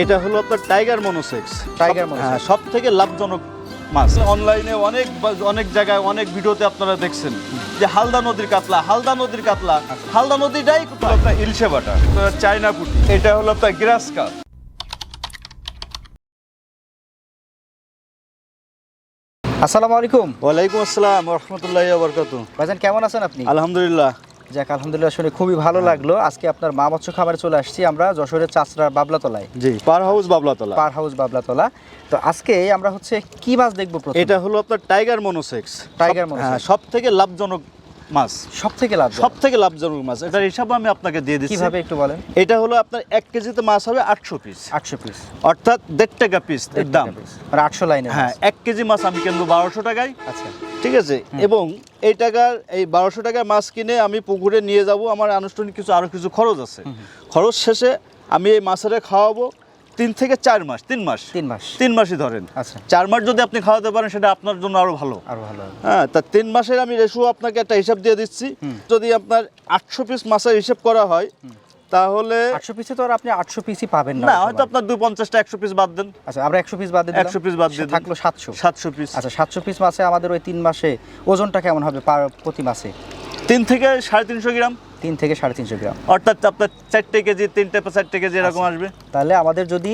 এটা হলো আপনার টাইগার মনোসেক্স। Tiger monosex. হ্যাঁ, সব থেকে লাভজনক মাছ। অনলাইনে অনেক জায়গায় অনেক ভিডিওতে আপনারা দেখছেন যে হালদা নদীর কাতলা, হালদা নদীটাই আপনার ইলশে বাটা, চায়না পুঁটি। এটা হলো আপনার গ্রাস কাপ। আসসালামু আলাইকুম। ওয়ালাইকুম আসসালাম রহমতুল্লাহি ওয়া বারাকাতুহু। ভাইজান কেমন আছেন আপনি? আলহামদুলিল্লাহ। যাক, আলহামদুলিল্লাহ শুনে খুবই ভালো লাগলো। আজকে আপনার মা মৎস্য খামারে চলে আসছি আমরা, যশোরের চাচরা বাবলাতলায়। জি, পার হাউস বাবলাতলা। পার হাউস বাবলাতলা। তো আজকে আমরা হচ্ছে কি মাছ দেখবো প্রথমে? এটা হলো আপনার টাইগার মনোসেক্স। Tiger monosex. সব থেকে লাভজনক মাছ। সব থেকে লাভজনক মাছ। এটার হিসাব আমি আপনাকে দিয়ে দিচ্ছি। কিভাবে একটু বলেন। এটা হলো আপনার 1 কেজিতে মাছ হবে 800 পিস। 800 পিস, অর্থাৎ 1.5 টাকা পিস এর দাম। মানে 800 লাইনের। হ্যাঁ, 1 কেজি মাছ আমি কিনবো 1200 টাকায়। আচ্ছা, ঠিক আছে। এবং এই 1200 টাকার মাছ কিনে আমি পুকুরে নিয়ে যাব। আমার আনুষ্ঠানিক আরো কিছু খরচ আছে। খরচ শেষে আমি এই মাছের খাওয়াবো 3 থেকে 4 মাস। 3 মাসই ধরেন। আচ্ছা, 4 মাস যদি আপনি খাওয়াতে পারেন সেটা আপনার জন্য আরো ভালো। হ্যাঁ, তা 3 মাসের আমি রেশিও আপনাকে একটা হিসাব দিয়ে দিচ্ছি। যদি আপনার 800 পিস মাছের হিসাব করা হয় তাহলে 800 পিসে তো আর আপনি 800 পিসই পাবেন না। না, হয়তো আপনার 250টা 100 পিস বাদ দেন। আচ্ছা, আমরা 100 পিস বাদ দিই। 100 পিস বাদ দিয়ে থাকলো 700 পিস। আচ্ছা, 700 পিস মাছে আমাদের ওই 3 মাসে ওজনটা কেমন হবে প্রতি মাসে? 3 থেকে 350 গ্রাম। 3 থেকে 350 গ্রাম, অর্থাৎ আপনার 4 কেজি, 4 কেজি এরকম আসবে। তাহলে আমাদের যদি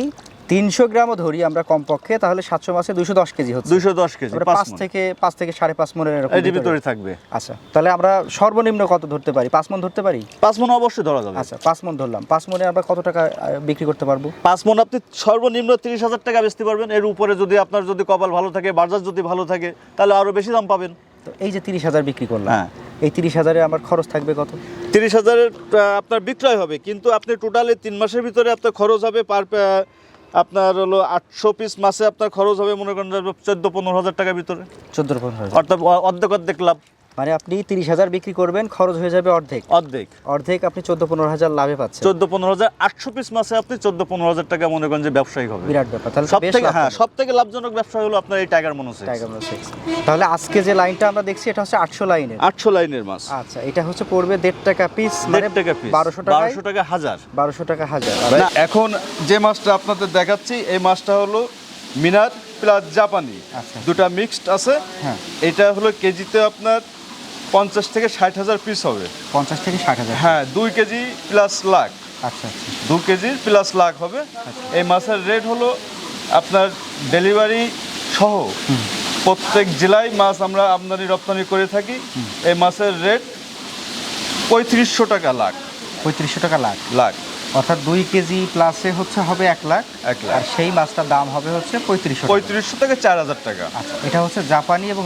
300 গ্রামও ধরি আমরা কমপক্ষে, তাহলে 700 মাসে 210 কেজি হচ্ছে। 210 কেজি, 5 থেকে 5.5 মনের এরকম এর ভিতরে থাকবে। আচ্ছা, তাহলে আমরা সর্বনিম্ন কত ধরতে পারি? 5 মন ধরতে পারি? 5 মণ অবশ্যই ধরা যাবে। আচ্ছা, 5 মন ধরলাম। 5 মনে আমরা কত টাকা বিক্রি করতে পারবো? 5 মণ আপনি সর্বনিম্ন 30,000 টাকা বেচতে পারবেন। এর উপরে যদি আপনার কপাল ভালো থাকে, বাজার যদি ভালো থাকে, তাহলে আরো বেশি দাম পাবেন। তো এই যে 30,000 বিক্রি করলাম, হ্যাঁ, এই 30,000-এ আমার খরচ থাকবে কত? 30,000-এর আপনার বিক্রয় হবে, কিন্তু আপনি টোটালি 3 মাসের ভিতরে আপনার খরচ হবে আপনার হলো 800 পিস মাছে আপনার খরচ হবে মনে করেন 14-15,000 টাকার ভিতরে। 14-15,000, অর্থাৎ অর্ধেক লাভ। মানে আপনি 30,000 বিক্রি করবেন, খরচ হয়ে যাবে অর্ধেক। আপনি 14-15,000 লাভে পাচ্ছেন। 14-15,000 800 পিস মাছে আপনি 14-15,000 টাকা মনে করেন যে ব্যবসায়িক হবে। বিরাট ব্যাপার। তাহলে সব থেকে লাভজনক ব্যবসা হলো আপনার এই টাইগার মনোসেক্স। তাহলে আজকে যে লাইনটা আমরা দেখছি এটা হচ্ছে 800 লাইনের। 800 লাইনের মাছ। আচ্ছা, এটা হচ্ছে পড়বে 1.5 টাকা পিস, মানে 1200 টাকা হাজার। 1200 টাকা হাজার। এখন যে মাছটা আপনাদের দেখাচ্ছি এই মাছটা হলো মিনার প্লাস জাপানি। আচ্ছা, দুটো মিক্সড আছে। হ্যাঁ, এটা হলো কেজিতে আপনার 50 থেকে 60,000 পিস হবে। 50 থেকে 60,000। হ্যাঁ, 2 কেজি প্লাস লাখ। আচ্ছা, 2 কেজি প্লাস লাখ হবে। এই মাছের রেট হলো আপনার ডেলিভারি সহ প্রত্যেক জেলায় মাছ আমরা আমদানি রপ্তানি করে থাকি। এই মাছের রেট 3500 টাকা লাখ। 3500 টাকা লাখ, অর্থাৎ 2 কেজি প্লাসে হচ্ছে হবে 1 লাখ। 1 লাখ। আর সেই মাছটার দাম হবে হচ্ছে 3500 থেকে 4000 টাকা। আচ্ছা, এটা হচ্ছে জাপানি এবং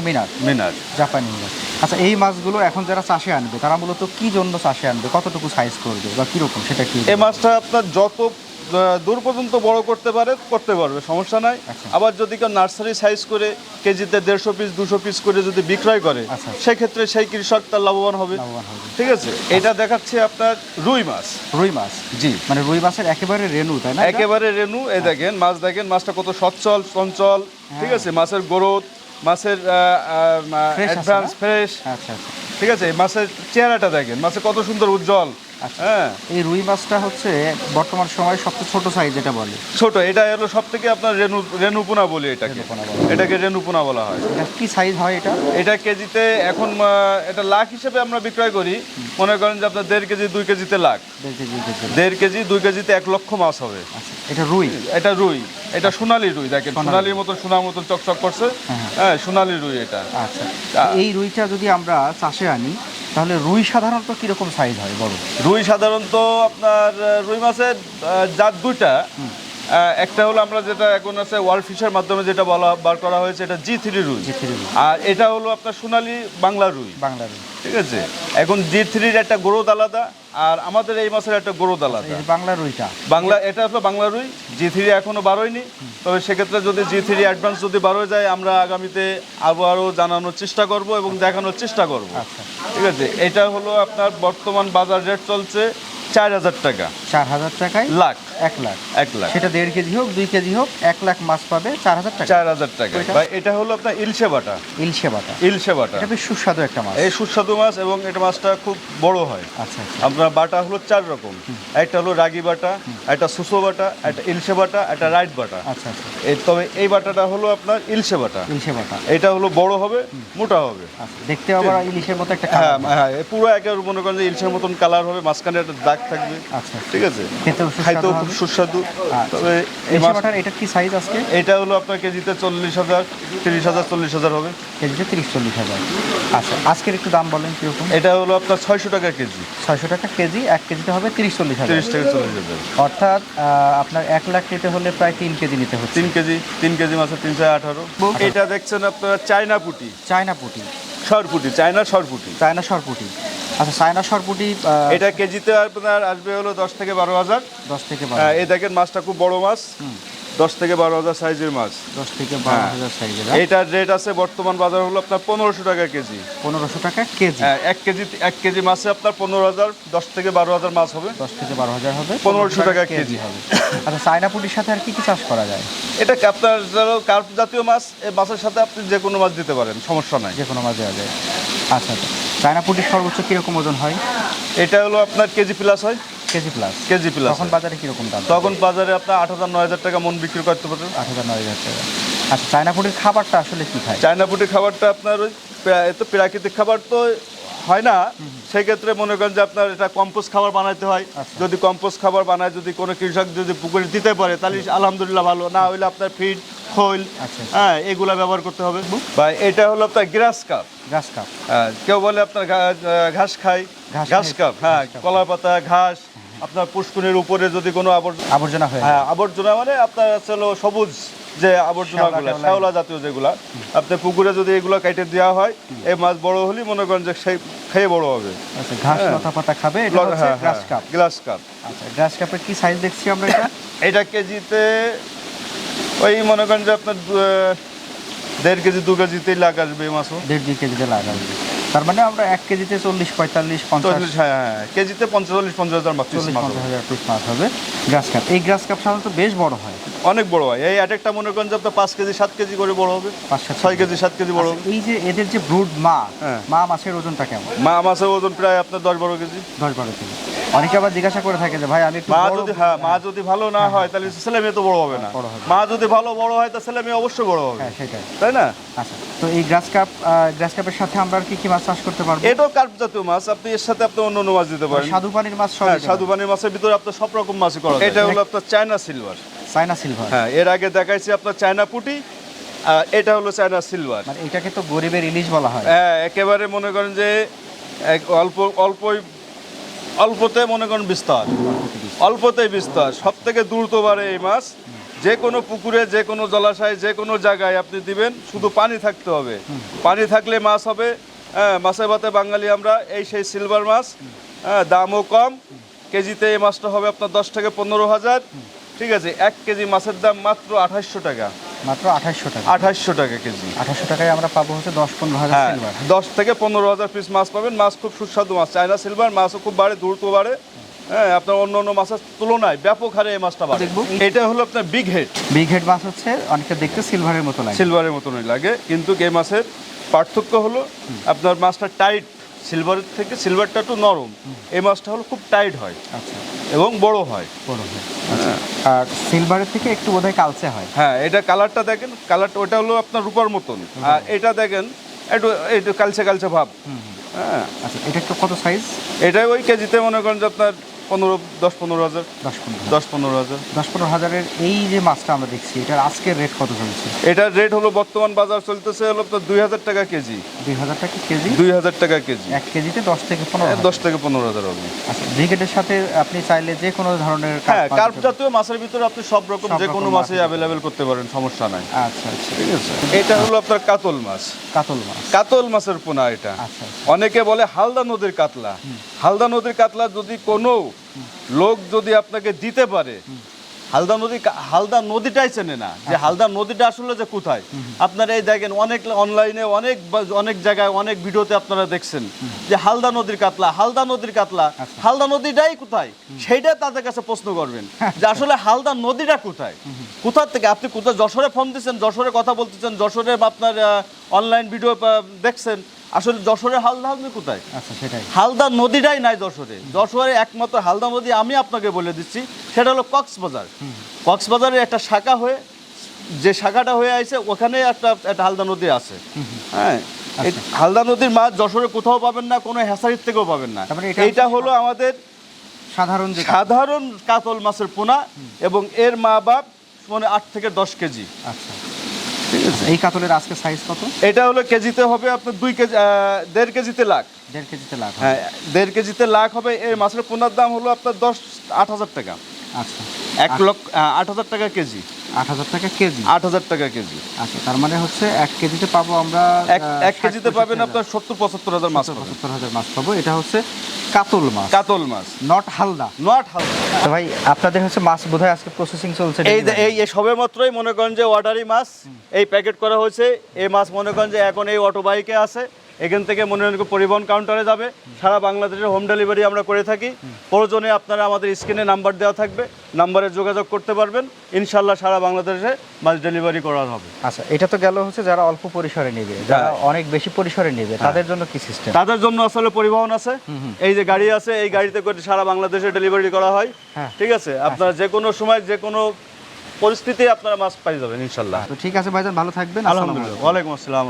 মিনার জাপানি মাছ। আচ্ছা, এই মাছগুলো এখন যারা চাষে আনবে তারা মূলত কি জন্য চাষে আনবে, কতটুকু সাইজ করবে বা কিরকম সেটা কি? এই মাছটা আপনার যত দূর পর্যন্ত বড় করতে পারবে, সমস্যা নাই। আচ্ছা, আবার যদি কেউ নার্সারি সাইজ করে কেজিতে 150 পিস 200 পিস করে যদি বিক্রয় করে, আচ্ছা, সেক্ষেত্রে সেই কৃষক তার লাভবান হবে। ঠিক আছে। এটা দেখাচ্ছে আপনার রুই মাছ। জি, মানে রুই মাছের একেবারে রেনু, তাই না? একেবারে রেনু। এই দেখেন মাছটা কত সচ্ছল চঞ্চল। ঠিক আছে, মাছের গ্রোথ, মাছের অ্যাডভান্স ফ্রেশ। আচ্ছা, ঠিক আছে। মাছের চেহারাটা দেখেন, মাছের কত সুন্দর উজ্জ্বল। হ্যাঁ, এই রুই মাছটা হচ্ছে বর্তমান সময়ে সবচেয়ে ছোট সাইজ, যেটা বলে ছোট। এটা হলো সব থেকে আপনার রেনুপোনা বলি এটাকে রেনুপোনা বলা হয়। কি সাইজ হয় এটা কেজিতে এখন এটা লাখ হিসেবে আমরা বিক্রয় করি। মনে করেন যে আপনার 1.5 কেজি 2 কেজিতে লাখ। 1.5 কেজি 2 কেজিতে 1 লক্ষ মাছ হবে। এটা রুই। এটা সোনালী রুই। দেখেন সোনালীর মতো সোনার মতো চকচক করছে। হ্যাঁ, সোনালী রুই এটা। আচ্ছা, এই রুইটা যদি আমরা চাষে আনি তাহলে রুই সাধারণত কিরকম সাইজ হয়? বড় রুই সাধারণত আপনার রুই মাছের জাত দুইটা। একটা হলো আমরা যেটা এখন আছে ওয়ার্ল্ড ফিশের মাধ্যমে যেটা বার করা হয়েছে, এটা G3 রুই। আর এটা হলো আপনার সোনালী বাংলা রুই। ঠিক আছে। এখন G3-র একটা গ্রোথ আলাদা, আর আমাদের এই মাছের একটা গ্রোথ আলাদা। এটা হলো বাংলা রুই। G3 এখনো বাড়োয়নি, তবে সেক্ষেত্রে যদি G3 অ্যাডভান্স যদি বাড়োয় যায়, আমরা আগামীতে আরও জানানোর চেষ্টা করব এবং দেখানোর চেষ্টা করব। ঠিক আছে। এটা হলো আপনার বর্তমান বাজার রেট চলছে 4,000 টাকা। 4,000 টাকায় লাখ। 1 লাখ 1 লাখ সেটা 1.5 কেজি হোক 2 কেজি হোক 1 লাখ মাছ পাবে 4,000 টাকা 4,000 টাকা ওইটা? ভাই এটা হলো আপনার ইলশে বাটা ইলশে বাটা ইলশে বাটা এটা বেশ সুস্বাদু একটা মাছ। এই সুস্বাদু মাছ এবং এটা মাছটা খুব বড় হয়। আচ্ছা আচ্ছা আপনার বাটা হলো 4 রকম, একটা হলো রাগি বাটা, একটা সুসো বাটা, একটা ইলশে বাটা, একটা রাইট বাটা। আচ্ছা আচ্ছা তবে এই বাটাটা হলো আপনার ইলশে বাটা, ইলশে বাটা। এটা হলো বড় হবে, মোটা হবে। আচ্ছা দেখতে আবার ইলিশের মতো একটা হ্যাঁ কালার। হ্যাঁ পুরো একেবারে মনে করেন যে ইলশের মতন কালার হবে, মাঝখানে একটা দাগ থাকবে। আচ্ছা ঠিক আছে, খেতেও সুস্বাদু খাইতেও হবে। খুব সুস্বাদু। আচ্ছা। তবে এই ইলশে মাছ বাটার এটা কি সাইজ আজকে? এটা হলো আপনার কেজিতে 40,000, 30,000, 40,000 হবে। কেজিতে 30-40 হাজার। আচ্ছা আজকের একটু দাম বলেন কিরকম? এটা হলো আপনার 600 টাকা কেজি, 600 টাকা কেজি, 1 কেজিতে হবে 30-40 হাজার। 30 থেকে 40,000। অর্থাৎ আপনার 1 লাখ নিতে হলে প্রায় 3 কেজি নিতে হচ্ছে। 3 কেজি মাছের 318। এটা দেখছেন আপনার চায়না পুঁটি, চায়না পুঁটি, সরপুটি, চায়নার সরপুটি। চায়না সরপুঁটি। আচ্ছা চায়না সরপুঁটি এটা কেজিতে আপনার আসবে হলো 10 থেকে 12,000। 10 থেকে 12, এই দেখেন মাছটা খুব বড় মাছ, 10 থেকে 12,000 সাইজের মাছ। 10 থেকে 12,000 সাইজের। এটার রেট আছে বর্তমান বাজার হলো আপনার 1500 টাকা কেজি। 1500 টাকা কেজি। 1 কেজি মাছে আপনার 15,000, 10 থেকে 12,000 মাছ হবে। 10 থেকে 12,000 হবে, 1500 টাকা কেজি হবে। আচ্ছা চায়না পুঁটির সাথে আর কি কি চাষ করা যায়? এটা আপনার ধরো কার্প জাতীয় মাছ, এই মাছের সাথে আপনি যে কোনো মাছ দিতে পারেন, সমস্যা নাই। যে কোনো মাছ দেওয়া যায়। আচ্ছা আচ্ছা চায়না পুঁটির সর্বোচ্চ কিরকম ওজন হয়? এটা হলো আপনার কেজি প্লাস হয়, কেজি প্লাস। KG plus. তখন বাজারে কিরকম দাম? তখন বাজারে আপনার 8,000-9,000 টাকা মন বিক্রি করতে পারেন। 8,000-9,000 টাকা। আচ্ছা চায়না পুঁটির খাবারটা আসলে কি খায়? চায়না পুঁটির খাবারটা আপনার ওই এত প্রাকৃতিক খাবার তো হয় না, সেক্ষেত্রে মনে করেন যে আপনার এটা কম্পোস্ট খাবার বানাইতে হয়। আচ্ছা। যদি কম্পোস্ট খাবার বানায়, যদি কোনো কৃষক যদি পুকুরে দিতে পারে তাহলে আলহামদুলিল্লাহ ভালো, না হইলে আপনার ফিড, খৈল, আচ্ছা। হ্যাঁ এগুলা ব্যবহার করতে হবে। বা এটা হলো আপনার গ্রাস কাপ। ঘাস কাপ। কেউ বলে আপনার ঘাস খাই, ঘাস ঘাস খাই, কাপ। হ্যাঁ ঘাস কাপ। কলা পাতা, ঘাস, আপনার পুষ্কুনির উপরে যদি কোনো আবর্জনা হয়ে হ্যাঁ আবর্জনা মানে আপনার হলো সবুজ যে আবর্জনাগুলো, শ্যাওলা, শ্যাওলা জাতীয় যেগুলা, আপনার পুকুরে যদি এগুলো কেটে দেওয়া হয়, এই মাছ বড় হলেই মনে করেন যে সেই খেয়ে বড় হবে। আচ্ছা ঘাস হ্যাঁ। লতা পাতা খাবে, এটা হচ্ছে গ্রাস কাপ। Glass cup. আচ্ছা গ্রাস কাপের কি সাইজ দেখছি আমরা এটা? এটা কেজিতে ওই মনে করেন যে আপনার 1.5 কেজি 2 কেজিতেই লাগ আসবে এই মাছও। 1.5-2 কেজিতে লাগাবে। তার মানে আমরা 1 কেজিতে 40-45-50 হ্যাঁ কেজিতে 40-50 মাছ পিস মাছ হবে। 40-50 পিস মাছ হবে গ্রাস কাপ। এই গ্রাস কাপ সাধারণত বেশ বড় হয়, অনেক বড় হয়। এই এক একটা মনে করেন যে আপনার 5 কেজি 7 কেজি করে বড় হবে, 6 কেজি 7 কেজি বড় হবে। আচ্ছা, এই যে এদের যে ব্রুড মা, হ্যাঁ। মা মাছের ওজনটা কেমন? মা মাছের ওজন প্রায় আপনার 10-12 কেজি। 10-12 কেজি। অনেকে আবার জিজ্ঞাসা করে থাকে যে ভাই আমি একটু মা বড় যদি মা যদি ভালো না হয় তাহলে ছেলে মেয়ে তো বড় হবে না। বড় হবে। মা যদি বড় হয় তা ছেলে মেয়ে অবশ্যই বড় হবে, হ্যাঁ সেটাই। তাই না? আচ্ছা তো এই গ্রাস কাপের সাথে আমরা আর কি কি মাছ চাষ করতে পারবো? এটাও কার্প জাতীয় মাছ, আপনি এর সাথে আপনি অন্য মাছ দিতে পারেন। স্বাদু পানির মাছ সব। হ্যাঁ সাধু পানির মাছের ভিতরে আপনার সব রকম মাছই করা যায়। এটা হলো আপনার চায়না সিলভার। China silver. হ্যাঁ এর আগে দেখাইছি আপনার চায়না পুঁটি, এটা হলো চায়না সিলভার। মানে এটাকে তো গরিবের ইলিশ বলা হয়। হ্যাঁ একেবারে মনে করেন যে অল্পতে মনে করেন বিস্তার, অল্পতেই বিস্তার। সব থেকে দ্রুত বাড়ে এই মাছ। যে কোনো পুকুরে, যে কোনো জলাশয়ে, যে কোনো জায়গায় আপনি দিবেন, শুধু পানি থাকতে হবে। পানি থাকলে মাছ হবে। হ্যাঁ মাছে ভাতে বাঙালি আমরা, এই সেই সিলভার মাছ। হ্যাঁ দামও কম, কেজিতে এই মাছটা হবে আপনার 10 থেকে 15,000। ঠিক আছে, 1 কেজি মাছের দাম মাত্র 2800 টাকা। মাত্র 2800 টাকা। 2800 টাকা কেজি। 2800 টাকায় আমরা পাবো হচ্ছে 10-15 হাজার হ্যাঁ সিলভার। 10 থেকে 15,000 পিস মাছ পাবেন। মাছ খুব সুস্বাদু মাছ, চায়না সিলভার। মাছও খুব বাড়ে, দ্রুত বাড়ে। হ্যাঁ আপনার অন্য অন্য মাছের তুলনায় ব্যাপক হারে এই মাছটা বাড়ে। দেখবো। এটা হলো আপনার বিগ হেড। বিগ হেড মাছ হচ্ছে অনেকটা দেখতে সিলভারের মতো লাগে। সিলভারের মতনই লাগে, কিন্তু এই মাছের পার্থক্য হলো আপনার মাছটা টাইট, সিলভারের থেকে সিলভারটা একটু নরম, এই মাছটা হলো খুব টাইট হয়। আচ্ছা এবং বড় হয়। বড় হয়। আচ্ছা আর সিলভারের থেকে একটু বোধহয় কালচে হয়। হ্যাঁ এটা কালারটা দেখেন, কালারটা ওটা হলো আপনার রূপার মতন, আর এটা দেখেন একটু একটু কালচে কালচে ভাব। হ্যাঁ আচ্ছা এটা একটু কত সাইজ? এটা ওই কেজিতে মনে করেন যে আপনার 10-15 হাজার। 10-15 হাজারের এই যে মাছটা আমরা দেখছি, এটার আজকের রেট কত চলছে? এটার রেট হলো বর্তমান বাজার চলতেছে হলো আপনার 2,000 টাকা কেজি। 2,000 টাকা কেজি। 2,000 টাকা কেজি। 1 কেজিতে 10 থেকে 15 10 থেকে 15,000 হবে। আচ্ছা ব্রিগেডের সাথে আপনি চাইলে যে কোনো ধরনের হ্যাঁ মাছ কার্প দিতে জাতীয় মাছের ভিতরে আপনি সব রকম সব যে রকম কোনো মাছ মাছই দিতে অ্যাভেলেবেল করতে পারেন, সমস্যা নাই। পারেন। আচ্ছা আচ্ছা ঠিক আছে, এটা হলো আপনার কাতল মাছ। কাতল মাছ। কাতল মাছের পোনা এটা। আচ্ছা আচ্ছা অনেকে বলে হালদা নদীর কাতলা। হালদা নদীর কাতলা যদি কোনো লোক যদি আপনাকে দিতে পারে, হালদা নদীটাই চেনে না যে হালদা নদীটা আসলে যে কোথায়। আপনারা এই দেখেন অনেক অনলাইনে অনেক জায়গায় অনেক ভিডিওতে আপনারা দেখছেন যে হালদা নদীর কাতলা, হালদা নদীটাই কোথায় সেইটা তাদের কাছে প্রশ্ন করবেন যে আসলে হালদা নদীটা কোথায়, কোথা থেকে আপনি কোথায় যশোরে ফোন দিচ্ছেন, যশোরে কথা বলতেছেন, যশোরে আপনার অনলাইন ভিডিও দেখছেন, আসলে যশোরের হালদা নদী কোথায়? আচ্ছা, সেটাই। হালদা নদীটাই নাই যশোরে একমাত্র হালদা নদী আমি আপনাকে বলে দিচ্ছি সেটা হলো কক্সবাজার। কক্সবাজারের একটা শাখা হয়ে যে শাখাটা হয়ে আছে ওখানে একটা হালদা নদী আছে। হ্যাঁ, এই হালদা নদীর মাছ যশোরে কোথাও পাবেন না, কোনো হ্যাসারির থেকেও পাবেন না। এইটা হলো আমাদের সাধারণ কাতল মাছের পোনা এবং এর মা বাপ মানে 8 থেকে 10 কেজি। আচ্ছা, ঠিক আছে। এই কাতলের আজকে সাইজ কত? এটা হলো কেজিতে হবে আপনার 2 কেজি, 1.5 কেজিতে লাখ। 1.5 কেজিতে লাখ? হ্যাঁ, 1.5 কেজিতে লাখ হবে। এই মাছের পোনার দাম হলো আপনার 8,000 টাকা। আচ্ছা, 8,000 টাকা কেজি। 8,000 টাকা কেজি? 8,000 টাকা কেজি। আচ্ছা, তার মানে হচ্ছে 1 কেজিতে পাবো আমরা, 1 কেজিতে পাবেন আপনার 70-75 হাজার মাছ পাবেন। 70,000 মাছ পাবো। এটা হচ্ছে কাতল মাছ, কাতল মাছ, নট হালদা। তো ভাই আপনাদের হচ্ছে মাছ বোধহয় আজকে প্রসেসিং চলছে? এই সবে মাত্রই মনে করেন যে অর্ডারি মাছ এই প্যাকেট করা হয়েছে। এই মাছ মনে করেন যে এখন এই অটো বাইকে আছে, এখান থেকে মনে করেন পরিবহন কাউন্টারে যাবে। সারা বাংলাদেশের হোম ডেলিভারি আমরা করে থাকি। প্রয়োজনে আপনারা আমাদের স্ক্রিনে নাম্বার দেওয়া থাকবে, নাম্বারে যোগাযোগ করতে পারবেন। ইনশাল্লাহ সারা বাংলাদেশে মাছ ডেলিভারি করা হবে। আচ্ছা, এটা তো গেল হচ্ছে যারা অল্প পরিসরে নেবে, যারা অনেক বেশি পরিসরে নেবে তাদের জন্য কি সিস্টেম? তাদের জন্য আসলে পরিবহন আছে, এই যে গাড়ি আছে, এই গাড়িতে করে সারা বাংলাদেশে ডেলিভারি করা হয়। ঠিক আছে, আপনারা যে কোনো সময় যে কোনো পরিস্থিতি আপনারা মাছ পাই যাবেন ইনশাল্লাহ। তো ঠিক আছে ভাইজান, ভালো থাকবেন। আলহামদুলিল্লাহ। ওয়ালাইকুম আসসালাম।